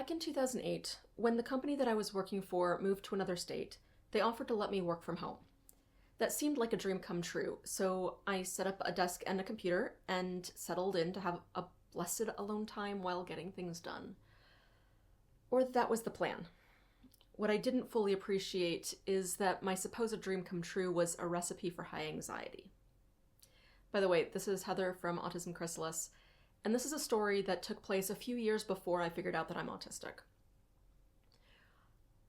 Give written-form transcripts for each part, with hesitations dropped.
Back in 2008, when the company that I was working for moved to another state, they offered to let me work from home. That seemed like a dream come true, so I set up a desk and a computer and settled in to have a blessed alone time while getting things done. Or that was the plan. What I didn't fully appreciate is that my supposed dream come true was a recipe for high anxiety. By the way, this is Heather from Autism Chrysalis, and this is a story that took place a few years before I figured out that I'm autistic.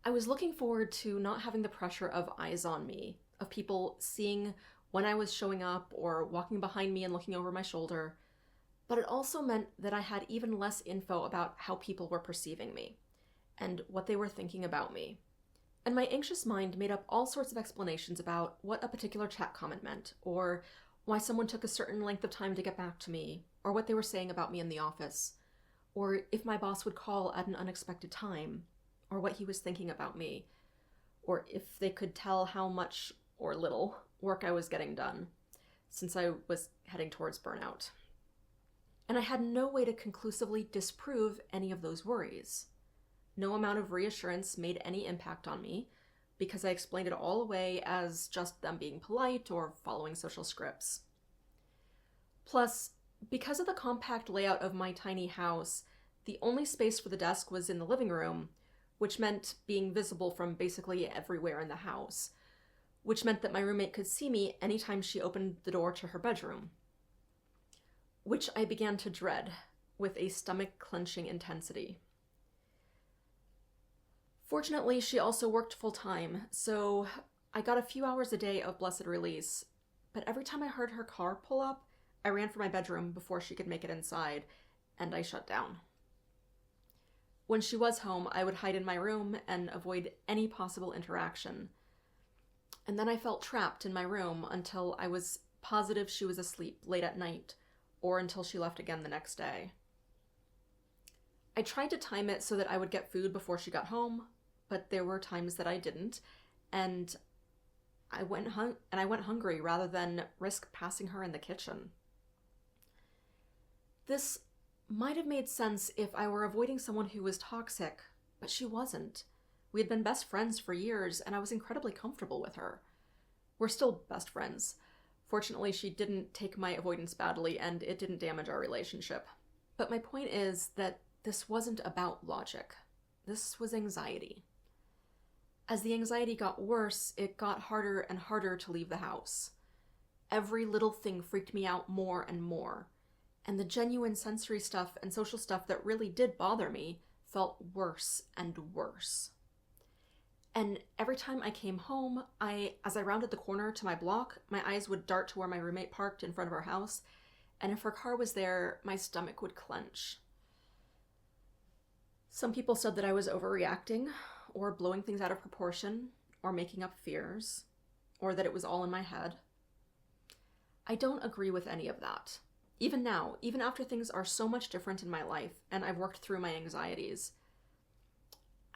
I was looking forward to not having the pressure of eyes on me, of people seeing when I was showing up or walking behind me and looking over my shoulder, but it also meant that I had even less info about how people were perceiving me and what they were thinking about me. And my anxious mind made up all sorts of explanations about what a particular chat comment meant, or why someone took a certain length of time to get back to me, or what they were saying about me in the office, or if my boss would call at an unexpected time, or what he was thinking about me, or if they could tell how much or little work I was getting done, since I was heading towards burnout. And I had no way to conclusively disprove any of those worries. No amount of reassurance made any impact on me, because I explained it all away as just them being polite or following social scripts. Plus, because of the compact layout of my tiny house, the only space for the desk was in the living room, which meant being visible from basically everywhere in the house, which meant that my roommate could see me anytime she opened the door to her bedroom, which I began to dread with a stomach-clenching intensity. Fortunately, she also worked full-time, so I got a few hours a day of blessed release, but every time I heard her car pull up, I ran for my bedroom before she could make it inside, and I shut down. When she was home, I would hide in my room and avoid any possible interaction. And then I felt trapped in my room until I was positive she was asleep late at night, or until she left again the next day. I tried to time it so that I would get food before she got home, but there were times that I didn't, and I went hungry rather than risk passing her in the kitchen. This might have made sense if I were avoiding someone who was toxic, but she wasn't. We had been best friends for years, and I was incredibly comfortable with her. We're still best friends. Fortunately, she didn't take my avoidance badly, and it didn't damage our relationship. But my point is that this wasn't about logic. This was anxiety. As the anxiety got worse, it got harder and harder to leave the house. Every little thing freaked me out more and more, and the genuine sensory stuff and social stuff that really did bother me felt worse and worse. And every time I came home, as I rounded the corner to my block, my eyes would dart to where my roommate parked in front of our house, and if her car was there, my stomach would clench. Some people said that I was overreacting, or blowing things out of proportion, or making up fears, or that it was all in my head. I don't agree with any of that. Even now, even after things are so much different in my life, and I've worked through my anxieties,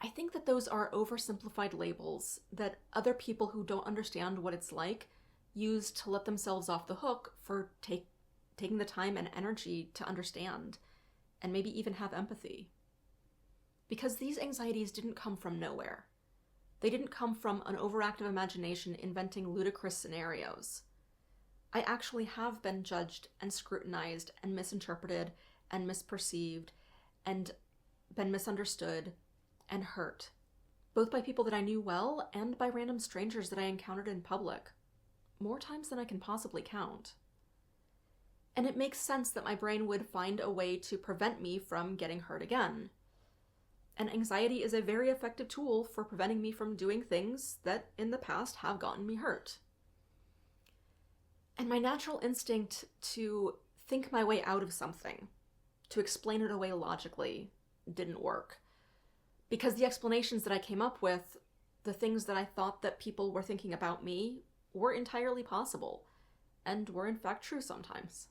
I think that those are oversimplified labels that other people who don't understand what it's like use to let themselves off the hook for taking the time and energy to understand, and maybe even have empathy. Because these anxieties didn't come from nowhere. They didn't come from an overactive imagination inventing ludicrous scenarios. I actually have been judged and scrutinized and misinterpreted and misperceived and been misunderstood and hurt, both by people that I knew well and by random strangers that I encountered in public, more times than I can possibly count. And it makes sense that my brain would find a way to prevent me from getting hurt again. And anxiety is a very effective tool for preventing me from doing things that in the past have gotten me hurt. And my natural instinct to think my way out of something, to explain it away logically, didn't work. Because the explanations that I came up with, the things that I thought that people were thinking about me, were entirely possible, and were in fact true sometimes.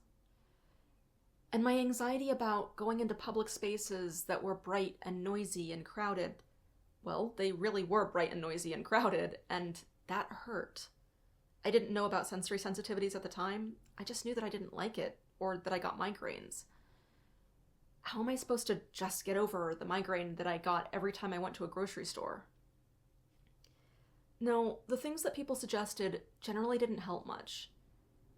And my anxiety about going into public spaces that were bright and noisy and crowded, well, they really were bright and noisy and crowded, and that hurt. I didn't know about sensory sensitivities at the time. I just knew that I didn't like it, or that I got migraines. how am I supposed to just get over the migraine that I got every time I went to a grocery store? No, the things that people suggested generally didn't help much.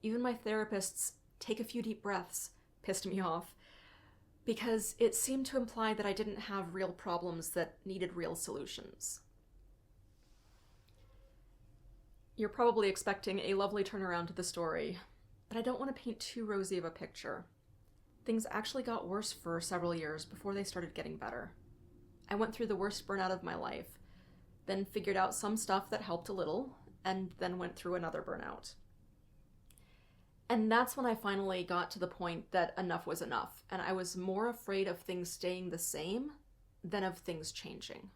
Even my therapist's "take a few deep breaths" pissed me off, because it seemed to imply that I didn't have real problems that needed real solutions. You're probably expecting a lovely turnaround to the story, but I don't want to paint too rosy of a picture. Things actually got worse for several years before they started getting better. I went through the worst burnout of my life, then figured out some stuff that helped a little, and then went through another burnout. And that's when I finally got to the point that enough was enough, and I was more afraid of things staying the same than of things changing.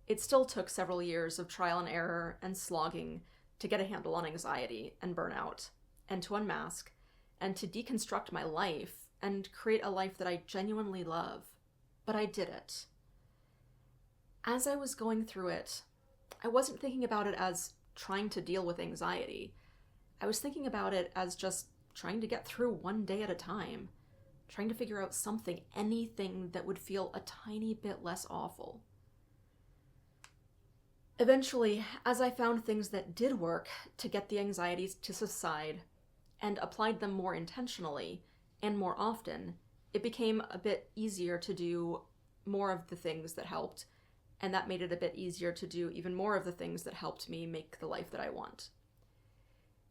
It still took several years of trial and error and slogging to get a handle on anxiety and burnout, and to unmask, and to deconstruct my life and create a life that I genuinely love. But I did it. As I was going through it, I wasn't thinking about it as trying to deal with anxiety. I was thinking about it as just trying to get through one day at a time, trying to figure out something, anything that would feel a tiny bit less awful. Eventually, as I found things that did work to get the anxieties to subside and applied them more intentionally and more often, it became a bit easier to do more of the things that helped, and that made it a bit easier to do even more of the things that helped me make the life that I want.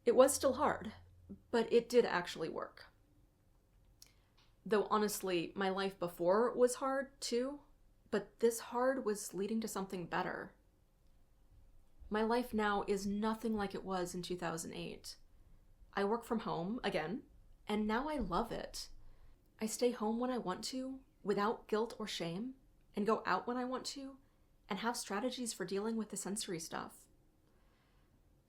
It was still hard, but it did actually work. Though honestly, my life before was hard too, but this hard was leading to something better. My life now is nothing like it was in 2008. I work from home, again, and now I love it. I stay home when I want to, without guilt or shame, and go out when I want to, and have strategies for dealing with the sensory stuff.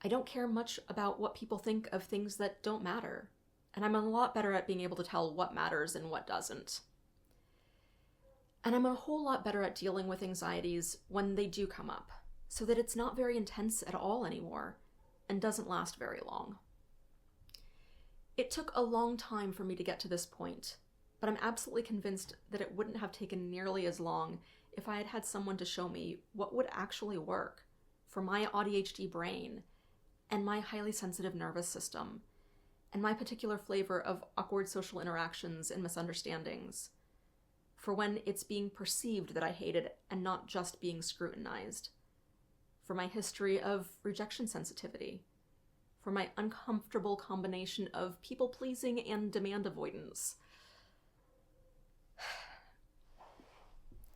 I don't care much about what people think of things that don't matter, and I'm a lot better at being able to tell what matters and what doesn't. And I'm a whole lot better at dealing with anxieties when they do come up, so that it's not very intense at all anymore, and doesn't last very long. It took a long time for me to get to this point, but I'm absolutely convinced that it wouldn't have taken nearly as long if I had had someone to show me what would actually work for my AuDHD brain and my highly sensitive nervous system, and my particular flavor of awkward social interactions and misunderstandings, for when it's being perceived that I hate it and not just being scrutinized, for my history of rejection sensitivity, for my uncomfortable combination of people-pleasing and demand avoidance.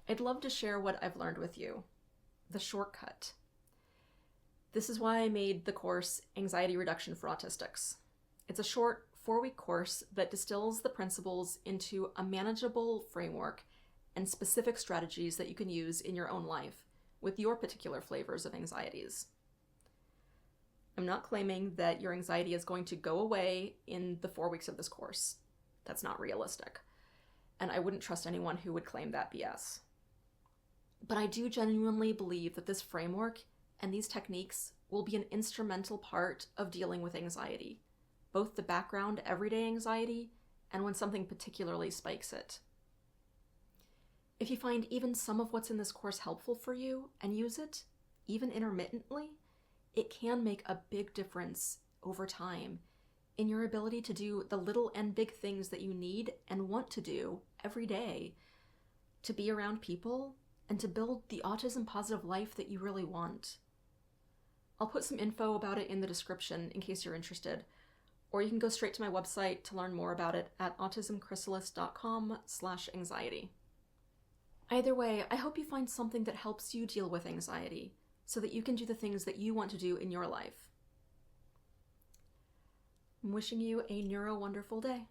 I'd love to share what I've learned with you, the shortcut. This is why I made the course Anxiety Reduction for Autistics. It's a short 4-week course that distills the principles into a manageable framework and specific strategies that you can use in your own life with your particular flavors of anxieties. I'm not claiming that your anxiety is going to go away in the 4 weeks of this course. That's not realistic. And I wouldn't trust anyone who would claim that BS. But I do genuinely believe that this framework and these techniques will be an instrumental part of dealing with anxiety, both the background everyday anxiety and when something particularly spikes it. If you find even some of what's in this course helpful for you and use it, even intermittently, it can make a big difference over time in your ability to do the little and big things that you need and want to do every day to be around people and to build the autism positive life that you really want. I'll put some info about it in the description in case you're interested, or you can go straight to my website to learn more about it at autismchrysalis.com/anxiety. Either way, I hope you find something that helps you deal with anxiety so that you can do the things that you want to do in your life. I'm wishing you a neuro-wonderful day.